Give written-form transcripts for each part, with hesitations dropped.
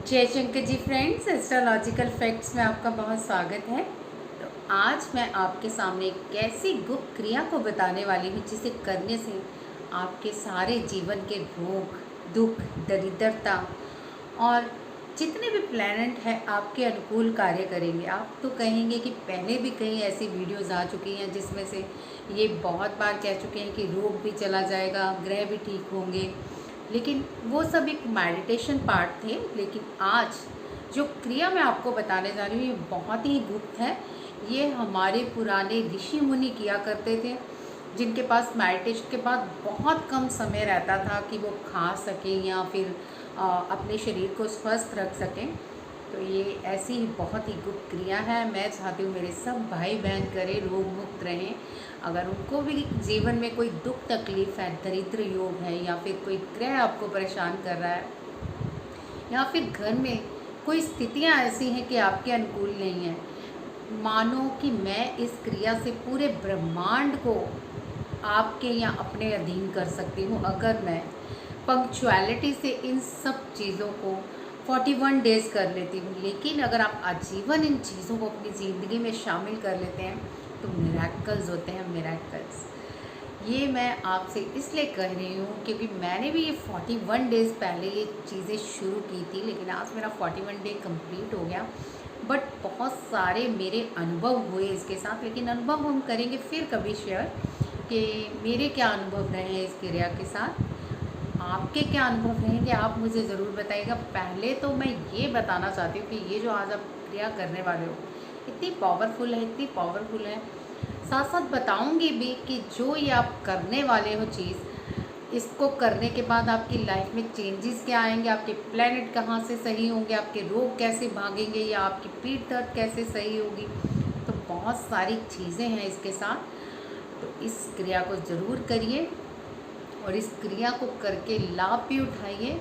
जय Shankar ji friends, astrological facts में आपका बहुत स्वागत है। तो आज मैं आपके सामने एक ऐसी गुप्त क्रिया को बताने वाली हूँ जिसे करने से आपके सारे जीवन के रोग, दुख, दरिद्रता और जितने भी प्लैनेट हैं आपके अनुकूल कार्य करेंगे। आप तो कहेंगे कि पहले भी कई ऐसी वीडियोस आ चुकी हैं जिसमें से ये बहुत बार कह चुके हैं कि रोग भी चला जाएगा, ग्रह भी ठीक होंगे, लेकिन वो सब एक मेडिटेशन पार्ट थे। लेकिन आज जो क्रिया मैं आपको बताने जा रही हूँ ये बहुत ही गुप्त है। ये हमारे पुराने ऋषि मुनि किया करते थे, जिनके पास मेडिटेशन के बाद बहुत कम समय रहता था कि वो खा सकें या फिर अपने शरीर को स्वस्थ रख सकें। तो ये ऐसी ही बहुत ही गुप्त क्रिया है। मैं चाहती हूँ मेरे सब भाई बहन करें, रोग मुक्त रहें। अगर उनको भी जीवन में कोई दुख तकलीफ़ है, दरिद्र योग है, या फिर कोई ग्रह आपको परेशान कर रहा है, या फिर घर में कोई स्थितियाँ ऐसी हैं कि आपके अनुकूल नहीं हैं, मानो कि मैं इस क्रिया से पूरे ब्रह्मांड को आपके या अपने अधीन कर सकती हूँ। अगर मैं पंक्चुअलिटी से इन सब चीज़ों को 41 डेज़ कर लेती हूँ। लेकिन अगर आप आजीवन इन चीज़ों को अपनी ज़िंदगी में शामिल कर लेते हैं तो मिरेकल्स होते हैं, मिरेकल्स। ये मैं आपसे इसलिए कह रही हूँ क्योंकि मैंने भी ये 41 डेज़ पहले ये चीज़ें शुरू की थी, लेकिन आज मेरा 41 डे कंप्लीट हो गया। बट बहुत सारे मेरे अनुभव हुए इसके साथ, लेकिन अनुभव हम करेंगे फिर कभी शेयर कि मेरे क्या अनुभव रहे हैं इस क्रिया के साथ, आपके क्या अनुभव रहेंगे आप मुझे ज़रूर बताइएगा। पहले तो मैं ये बताना चाहती हूँ कि ये जो आज आप क्रिया करने वाले हो इतनी पावरफुल है, इतनी पावरफुल है। साथ साथ बताऊँगी भी कि जो ये आप करने वाले हो चीज़, इसको करने के बाद आपकी लाइफ में चेंजेस क्या आएंगे, आपके प्लैनेट कहाँ से सही होंगे, आपके रोग कैसे भागेंगे, या आपकी पीठ दर्द कैसे सही होगी। तो बहुत सारी चीज़ें हैं इसके साथ। तो इस क्रिया को ज़रूर करिए और इस क्रिया को करके लाभ भी उठाइए।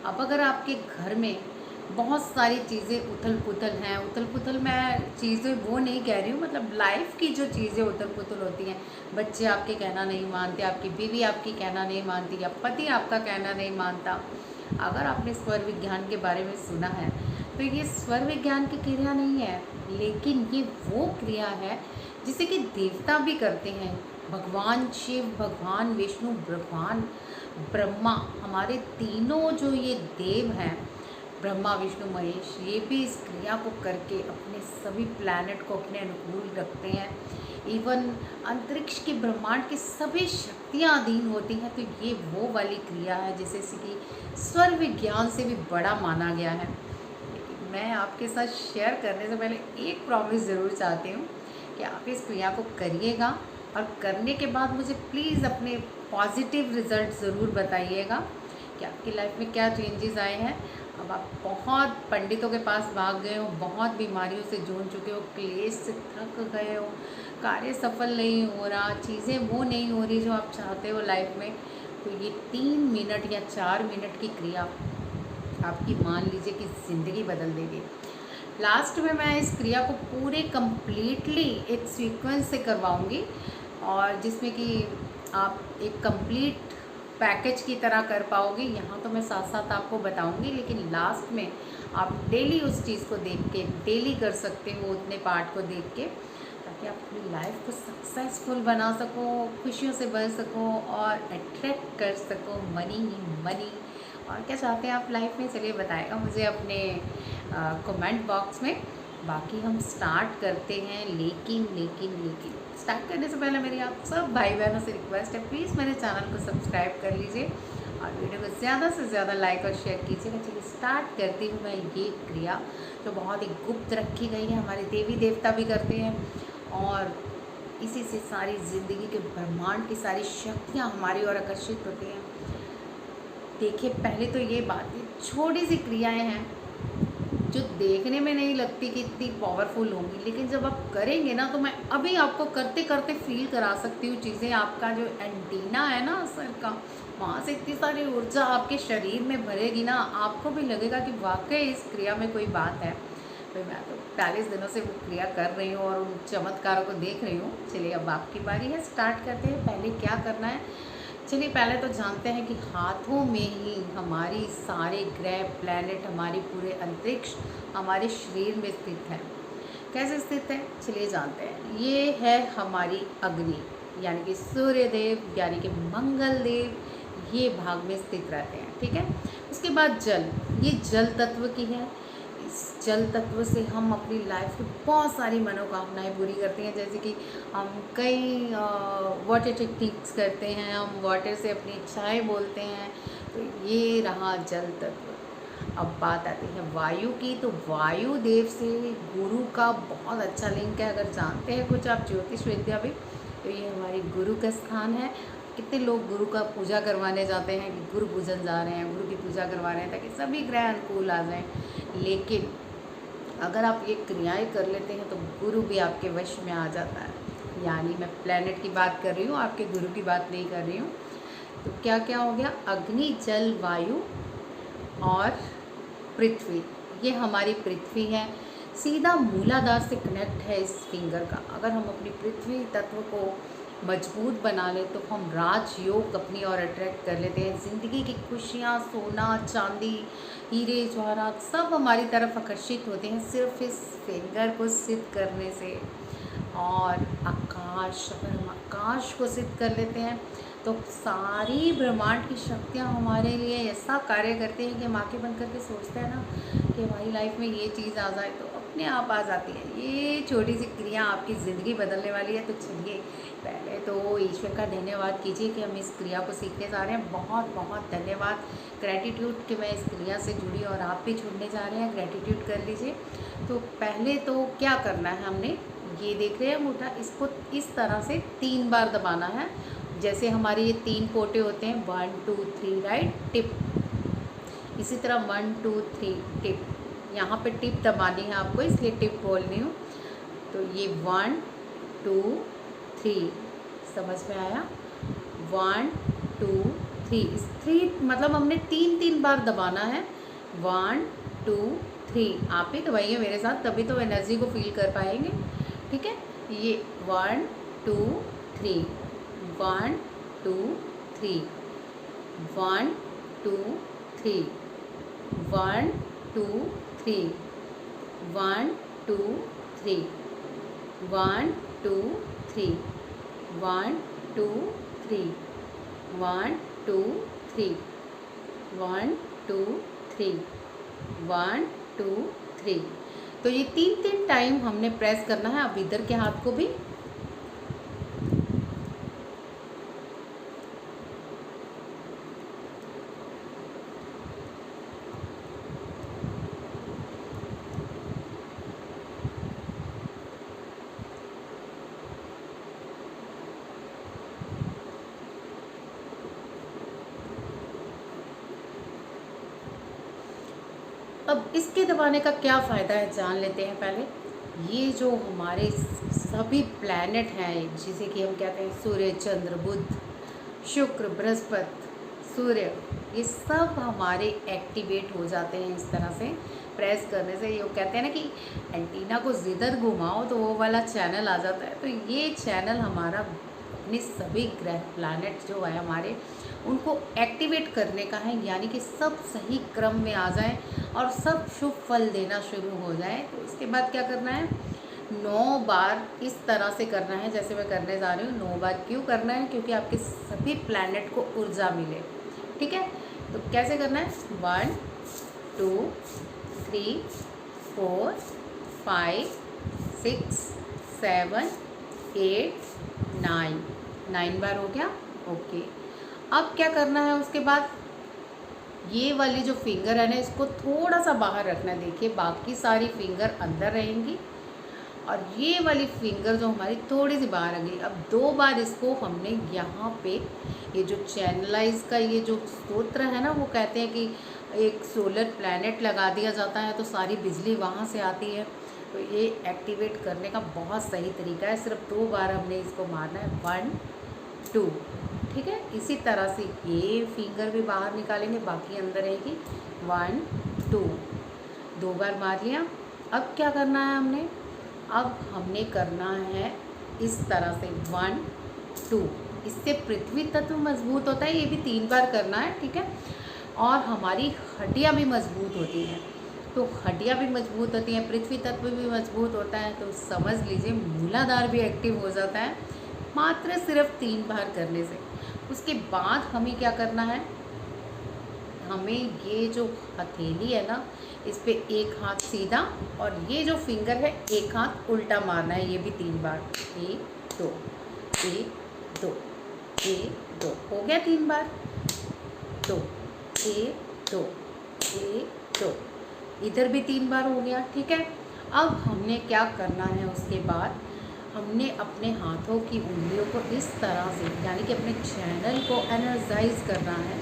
अब अगर आपके घर में बहुत सारी चीज़ें उथल पुथल हैं, उथल पुथल मैं चीज़ें वो नहीं कह रही हूँ, मतलब लाइफ की जो चीज़ें उथल पुथल होती हैं, बच्चे आपके कहना नहीं मानते, आपकी बीवी आपकी कहना नहीं मानती, या पति आपका कहना नहीं मानता। अगर आपने स्वर विज्ञान के बारे में सुना है तो ये स्वर विज्ञान की क्रिया नहीं है, लेकिन ये वो क्रिया है जिसे कि देवता भी करते हैं। भगवान शिव, भगवान विष्णु, भगवान ब्रह्मा, हमारे तीनों जो ये देव हैं, ब्रह्मा विष्णु महेश, ये भी इस क्रिया को करके अपने सभी प्लैनेट को अपने अनुकूल रखते हैं। इवन अंतरिक्ष की, ब्रह्मांड की सभी शक्तियाँ अधीन होती हैं। तो ये वो वाली क्रिया है जिसे कि स्वर विज्ञान से भी बड़ा माना गया है। लेकिन मैं आपके साथ शेयर करने से पहले एक प्रॉमिस ज़रूर चाहती हूँ कि आप इस क्रिया को करिएगा और करने के बाद मुझे प्लीज़ अपने पॉजिटिव रिज़ल्ट ज़रूर बताइएगा कि आपकी लाइफ में क्या चेंजेस आए हैं। अब आप बहुत पंडितों के पास भाग गए हो, बहुत बीमारियों से जूझ चुके हो, क्लेश से थक गए हो, कार्य सफल नहीं हो रहा, चीज़ें वो नहीं हो रही जो आप चाहते हो लाइफ में, तो ये 3 मिनट या 4 मिनट की क्रिया आपकी मान लीजिए कि ज़िंदगी बदल देगी। लास्ट में मैं इस क्रिया को पूरे कम्प्लीटली एक सीक्वेंस से करवाऊँगी, और जिसमें कि आप एक कंप्लीट पैकेज की तरह कर पाओगे। यहाँ तो मैं साथ साथ आपको बताऊँगी, लेकिन लास्ट में आप डेली उस चीज़ को देख के डेली कर सकते हो, उतने पार्ट को देख के, ताकि आप अपनी लाइफ को सक्सेसफुल बना सको, खुशियों से भर सको और अट्रैक्ट कर सको मनी ही मनी। और क्या चाहते हैं आप लाइफ में, चलिए बताएगा मुझे अपने कमेंट बॉक्स में। बाकी हम स्टार्ट करते हैं, लेकिन स्टार्ट करने से पहले मेरी आप सब भाई बहनों से रिक्वेस्ट है, प्लीज़ मेरे चैनल को सब्सक्राइब कर लीजिए और वीडियो को ज़्यादा से ज़्यादा लाइक और शेयर कीजिएगा। चलिए स्टार्ट करती हूँ मैं ये क्रिया, जो बहुत ही गुप्त रखी गई है, हमारे देवी देवता भी करते हैं, और इसी से सारी ज़िंदगी के ब्रह्मांड की सारी शक्तियाँ हमारी ओर आकर्षित होती हैं। देखिए, पहले तो ये बात, छोटी सी क्रियाएँ हैं जो देखने में नहीं लगती कि इतनी पावरफुल होंगी, लेकिन जब आप करेंगे ना, तो मैं अभी आपको करते करते फील करा सकती हूँ चीज़ें। आपका जो एंटीना है ना सर का, वहाँ से इतनी सारी ऊर्जा आपके शरीर में भरेगी ना, आपको भी लगेगा कि वाकई इस क्रिया में कोई बात है। तो मैं तो 40 दिनों से वो क्रिया कर रही हूँ और उन चमत्कारों को देख रही हूँ। चलिए अब आपकी बारी है, स्टार्ट करते हैं। पहले क्या करना है चलिए पहले तो जानते हैं कि हाथों में ही हमारी सारे ग्रह, प्लैनेट, हमारी पूरे अंतरिक्ष हमारे शरीर में स्थित है। कैसे स्थित है चलिए जानते हैं। ये है हमारी अग्नि, यानी कि सूर्य देव, यानी कि मंगल देव, ये भाग में स्थित रहते हैं। ठीक है। उसके बाद जल, ये जल तत्व की है। इस जल तत्व से हम अपनी लाइफ की बहुत सारी मनोकामनाएं पूरी करते हैं, जैसे कि हम कई वाटर टेक्निक्स करते हैं, हम वाटर से अपनी इच्छाएं बोलते हैं। तो ये रहा जल तत्व। अब बात आती है वायु की, तो वायु देव से गुरु का बहुत अच्छा लिंक है। अगर जानते हैं कुछ आप ज्योतिष विद्या भी, तो ये हमारी गुरु का स्थान है। कितने लोग गुरु का पूजा करवाने जाते हैं कि गुरु पूजन जा रहे हैं, गुरु की पूजा करवा रहे हैं ताकि सभी ग्रह अनुकूल आ जाएं। लेकिन अगर आप ये क्रियाएं कर लेते हैं तो गुरु भी आपके वश में आ जाता है। यानी मैं प्लैनेट की बात कर रही हूँ, आपके गुरु की बात नहीं कर रही हूँ। तो क्या क्या हो गया, अग्नि, जल, वायु और पृथ्वी। ये हमारी पृथ्वी है। सीधा मूलाधार से कनेक्ट है इस फिंगर का। अगर हम अपनी पृथ्वी तत्व को मजबूत बना ले तो हम राजयोग अपनी ओर अट्रैक्ट कर लेते हैं। ज़िंदगी की खुशियाँ, सोना, चांदी, हीरे जवाहरात सब हमारी तरफ आकर्षित होते हैं सिर्फ इस फिंगर को सिद्ध करने से। और आकाश, अगर हम आकाश को सिद्ध कर लेते हैं तो सारी ब्रह्मांड की शक्तियाँ हमारे लिए ऐसा कार्य करते हैं कि हम आँखें बंद करके सोचते हैं ना कि हमारी लाइफ में ये चीज़ आ जाए तो अपने आप आ जाती है। ये छोटी सी क्रिया आपकी ज़िंदगी बदलने वाली है। तो चलिए पहले तो ईश्वर का धन्यवाद कीजिए कि हम इस क्रिया को सीखने जा रहे हैं। बहुत बहुत धन्यवाद, ग्रैटिट्यूड कि मैं इस क्रिया से जुड़ी और आप भी जुड़ने जा रहे हैं। ग्रैटिट्यूड कर लीजिए। तो पहले तो क्या करना है, हमने ये देख रहे हैं अंगूठा, इसको इस तरह से 3 बार दबाना है। जैसे हमारे ये 3 पोटे होते हैं, 1 2 3, राइट, टिप। इसी तरह 1 2 3 टिप। यहाँ पे टिप दबानी है आपको, इसलिए टिप बोल रही हूँ। तो ये 1 2 3, समझ में आया? 1 2 3, इस 3 मतलब हमने 3 बार दबाना है। 1 2 3, आप ही दबाइए मेरे साथ, तभी तो एनर्जी को फील कर पाएंगे। ठीक है। ये 1 2 3, 1 2 3, 1 2 3, 1 2 3, 1 2 3, 1 2 3, 1 2 3, 1 2 3, 1 2 3, 1 2 3। तो ये 3 टाइम हमने प्रेस करना है। अब इधर के हाथ को भी। अब इसके दबाने का क्या फ़ायदा है जान लेते हैं पहले। ये जो हमारे सभी प्लैनेट हैं, जिसे कि हम कहते हैं सूर्य, चंद्र, बुध, शुक्र, बृहस्पति, सूर्य, ये सब हमारे एक्टिवेट हो जाते हैं इस तरह से प्रेस करने से। ये कहते हैं ना कि एंटीना को जिधर घुमाओ तो वो वाला चैनल आ जाता है। तो ये चैनल हमारा अपने सभी ग्रह, प्लैनेट जो है हमारे, उनको एक्टिवेट करने का है। यानी कि सब सही क्रम में आ जाएं और सब शुभ फल देना शुरू हो जाए। तो इसके बाद क्या करना है, 9 बार इस तरह से करना है जैसे मैं करने जा रही हूँ। 9 बार क्यों करना है, क्योंकि आपके सभी प्लैनेट को ऊर्जा मिले। ठीक है। तो कैसे करना है, 1 2 3 4 5 6 7 8 9 बार हो गया। ओके। अब क्या करना है, उसके बाद ये वाली जो फिंगर है ना, इसको थोड़ा सा बाहर रखना है। देखिए बाकी सारी फिंगर अंदर रहेंगी और ये वाली फिंगर जो हमारी थोड़ी सी बाहर आ गई। अब 2 बार इसको हमने यहाँ पे, ये जो चैनलाइज का ये जो स्तोत्र है ना, वो कहते हैं कि एक सोलर प्लैनेट लगा दिया जाता है तो सारी बिजली वहाँ से आती है। तो ये एक्टिवेट करने का बहुत सही तरीका है। सिर्फ 2 बार हमने इसको मारना है, 1 2। ठीक है। इसी तरह से ये फिंगर भी बाहर निकालेंगे, बाकी अंदर रहेगी। 1 2, 2 बार मार लिया। अब क्या करना है अब हमने करना है इस तरह से 1 2। इससे पृथ्वी तत्व मजबूत होता है, ये भी 3 बार करना है, ठीक है। और हमारी हड्डियाँ भी मजबूत होती हैं। तो हड्डियाँ भी मजबूत होती हैं, पृथ्वी तत्व भी मजबूत होता है, तो समझ लीजिए मूलाधार भी एक्टिव हो जाता है मात्र सिर्फ 3 बार करने से। उसके बाद हमें क्या करना है, हमें ये जो हथेली है ना, इस पे एक हाथ सीधा और ये जो फिंगर है एक हाथ उल्टा मारना है, ये भी 3 बार। 1 2 1 2 1 2, हो गया 3 बार। 2 1 2 1 2, इधर भी 3 बार हो गया, ठीक है। अब हमने क्या करना है, उसके बाद हमने अपने हाथों की उंगलियों को इस तरह से, यानी कि अपने चैनल को एनर्जाइज करना है।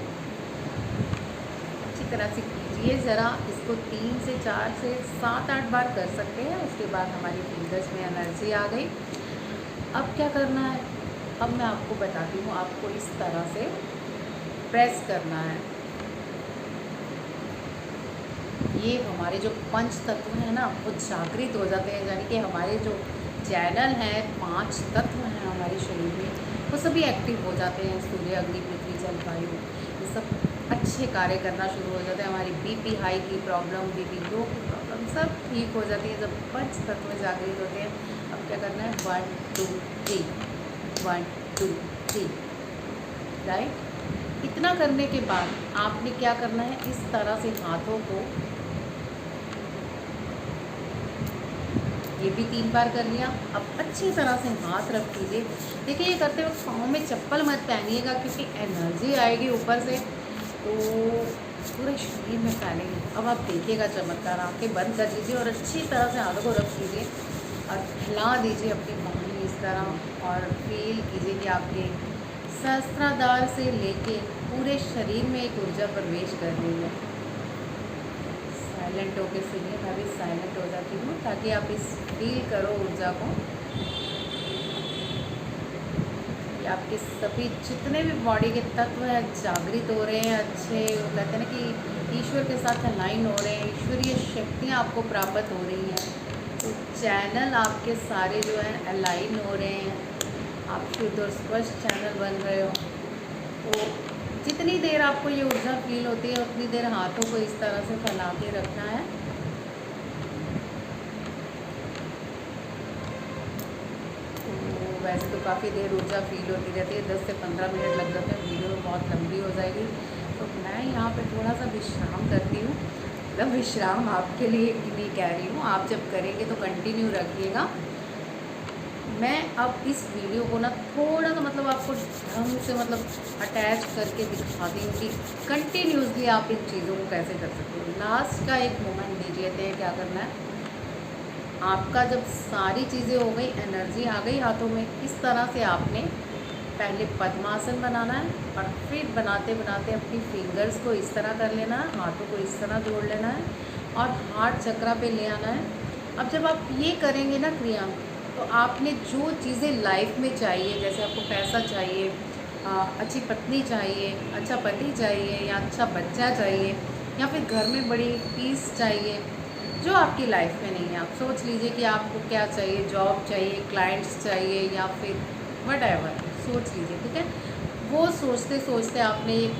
अच्छी तरह से कीजिए ज़रा इसको, 3 से 4 से 7-8 बार कर सकते हैं। उसके बाद हमारी फिंगर्स में एनर्जी आ गई। अब क्या करना है, अब मैं आपको बताती हूँ, आपको इस तरह से प्रेस करना है। ये हमारे जो पंच तत्व हैं ना, वो जागृत हो जाते हैं, यानी कि हमारे जो चैनल हैं, 5 तत्व हैं हमारे शरीर में, वो सभी एक्टिव हो जाते हैं। सूर्य, अग्नि, पृथ्वी, जल, वायु, ये सब अच्छे कार्य करना शुरू हो जाते हैं। हमारी बीपी हाई की प्रॉब्लम, बीपी लो की प्रॉब्लम सब ठीक हो जाती है जब पंच तत्व जागृत होते हैं। अब क्या करना है, 1 2 3 1 2 3, राइट। इतना करने के बाद आपने क्या करना है, इस तरह से हाथों को, ये भी 3 बार कर लिया। अब अच्छी तरह से हाथ रख दीजिए। देखिए, ये करते वक्त पाँव में चप्पल मत पहनिएगा, क्योंकि एनर्जी आएगी ऊपर से तो पूरे शरीर में फैलेगी। अब आप देखिएगा चमत्कार, आंखें बंद कर दीजिए और अच्छी तरह से हाथों को रख दीजिए और हिला दीजिए अपनी बाहें इस तरह, और फील कीजिए कि आपके सहस्त्राधार से लेके पूरे शरीर में एक ऊर्जा प्रवेश कर रही है। साइलेंट होके सुनिए, मैं भी साइलेंट हो जाती हूँ ताकि आप इस फील करो ऊर्जा को कि आपके सभी जितने भी बॉडी के तत्व हैं जागृत हो रहे हैं, अच्छे, कहते हैं ना कि ईश्वर के साथ अलाइन हो रहे हैं, ईश्वरीय शक्तियाँ आपको प्राप्त हो रही हैं। तो चैनल आपके सारे जो हैं अलाइन हो रहे हैं, आप शुद्ध और स्पष्ट चैनल बन रहे हो। तो जितनी देर आपको ये ऊर्जा फील होती है उतनी देर हाथों को इस तरह से फैला के रखना है। तो वैसे तो काफ़ी देर ऊर्जा फील होती रहती है, 10 से 15 मिनट लग जाते हैं, वीडियो बहुत लंबी हो जाएगी। तो मैं यहाँ पे थोड़ा सा विश्राम करती हूँ। मतलब विश्राम आपके लिए नहीं कह रही हूँ, आप जब करेंगे तो कंटिन्यू रखिएगा। मैं अब इस वीडियो को ना थोड़ा सा मतलब आपको ढंग से मतलब अटैच करके दिखाती हूँ कि कंटिन्यूसली आप इन चीज़ों को कैसे कर सकते हो। लास्ट का एक मोमेंट दीजिए थे, क्या करना है, आपका जब सारी चीज़ें हो गई, एनर्जी आ गई हाथों में, इस तरह से आपने पहले पद्मासन बनाना है और फिर बनाते बनाते अपनी फिंगर्स को इस तरह कर लेना है, हाथों को इस तरह जोड़ लेना है और हार्ट चक्रा पे ले आना है। अब जब आप ये करेंगे ना क्रिया, तो आपने जो चीज़ें लाइफ में चाहिए, जैसे आपको पैसा चाहिए, अच्छी पत्नी चाहिए, अच्छा पति चाहिए, या अच्छा बच्चा चाहिए, या फिर घर में बड़ी पीस चाहिए, जो आपकी लाइफ में नहीं है, आप सोच लीजिए कि आपको क्या चाहिए, जॉब चाहिए, क्लाइंट्स चाहिए, या फिर व्हाटएवर, सोच लीजिए, ठीक है। वो सोचते सोचते आपने एक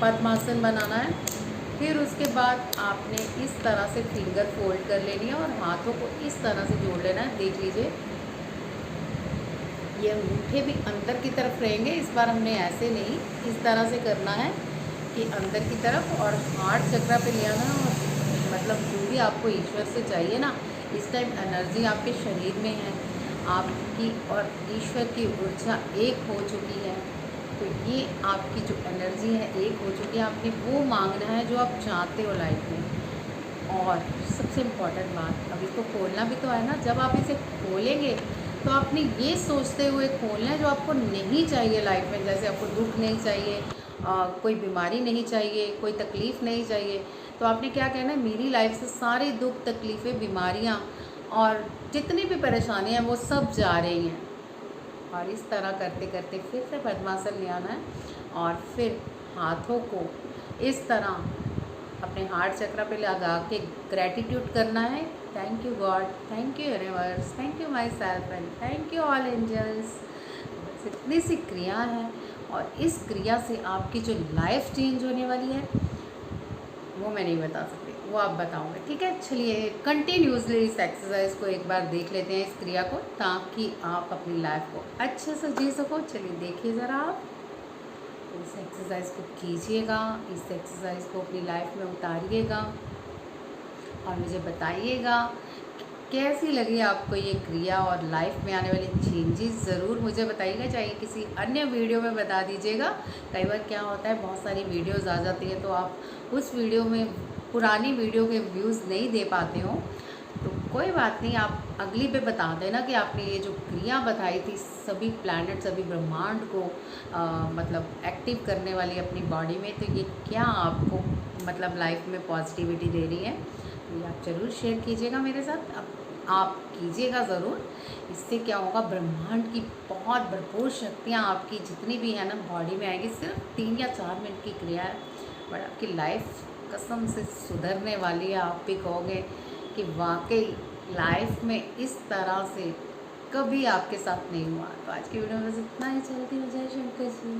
पद्मासन बनाना है। फिर उसके बाद आपने इस तरह से फिंगर फोल्ड कर लेनी है और हाथों को इस तरह से जोड़ लेना है। देख लीजिए, ये अंगूठे भी अंदर की तरफ रहेंगे। इस बार हमने ऐसे नहीं, इस तरह से करना है कि अंदर की तरफ, और हार्ट चक्रा पे ले आना। और मतलब जो भी आपको ईश्वर से चाहिए ना, इस टाइम एनर्जी आपके शरीर में है, आपकी और ईश्वर की ऊर्जा एक हो चुकी है। तो ये आपकी जो एनर्जी है एक हो चुकी है, आपने वो मांगना है जो आप चाहते हो लाइफ में। और सबसे इम्पॉर्टेंट बात, अब इसको खोलना भी तो है ना। जब आप इसे खोलेंगे तो आपने ये सोचते हुए खोलना है जो आपको नहीं चाहिए लाइफ में। जैसे आपको दुख नहीं चाहिए, कोई बीमारी नहीं चाहिए, कोई तकलीफ़ नहीं चाहिए, तो आपने क्या कहना है, मेरी लाइफ से सारे दुख, तकलीफ़ें, बीमारियाँ और जितनी भी परेशानियाँ वो सब जा रही हैं। और इस तरह करते करते फिर से पद्मासन ले आना है और फिर हाथों को इस तरह अपने हार्ट चक्र पे लगा के ग्रैटिट्यूड करना है। Thank you God, thank you universe, thank you myself and thank you all angels. इतनी सी क्रिया है और इस क्रिया से आपकी जो लाइफ चेंज होने वाली है वो मैं नहीं बता सकती, वो आप बताओगे। ठीक है, चलिए कंटिन्यूसली इस एक्सरसाइज को एक बार देख लेते हैं, इस क्रिया को, ताकि आप अपनी लाइफ को अच्छे से जी सको। चलिए देखिए ज़रा आप इस एक्सरसाइज को कीजिएगा, इस एक्सरसाइज को अपनी लाइफ में उतारिएगा और मुझे बताइएगा कैसी लगी आपको ये क्रिया और लाइफ में आने वाले चेंजेस ज़रूर मुझे बताइएगा, चाहे किसी अन्य वीडियो में बता दीजिएगा। कई बार क्या होता है, बहुत सारी वीडियोस आ जाती है तो आप उस वीडियो में पुरानी वीडियो के व्यूज़ नहीं दे पाते हो, तो कोई बात नहीं, आप अगली पे बता देना कि आपने ये जो क्रिया बताई थी सभी प्लैनेट, सभी ब्रह्मांड को मतलब एक्टिव करने वाली अपनी बॉडी में, तो ये क्या आपको मतलब लाइफ में पॉजिटिविटी दे रही है, तो ये आप ज़रूर शेयर कीजिएगा मेरे साथ। अब आप कीजिएगा ज़रूर, इससे क्या होगा, ब्रह्मांड की बहुत भरपूर शक्तियाँ आपकी जितनी भी है ना बॉडी में आएगी। सिर्फ 3 या 4 मिनट की क्रिया है, बट आपकी लाइफ कसम से सुधरने वाली है। आप भी कहोगे कि वाकई लाइफ में इस तरह से कभी आपके साथ नहीं हुआ। तो आज की वीडियो में बस इतना ही, चलती हो जय शंकर जी।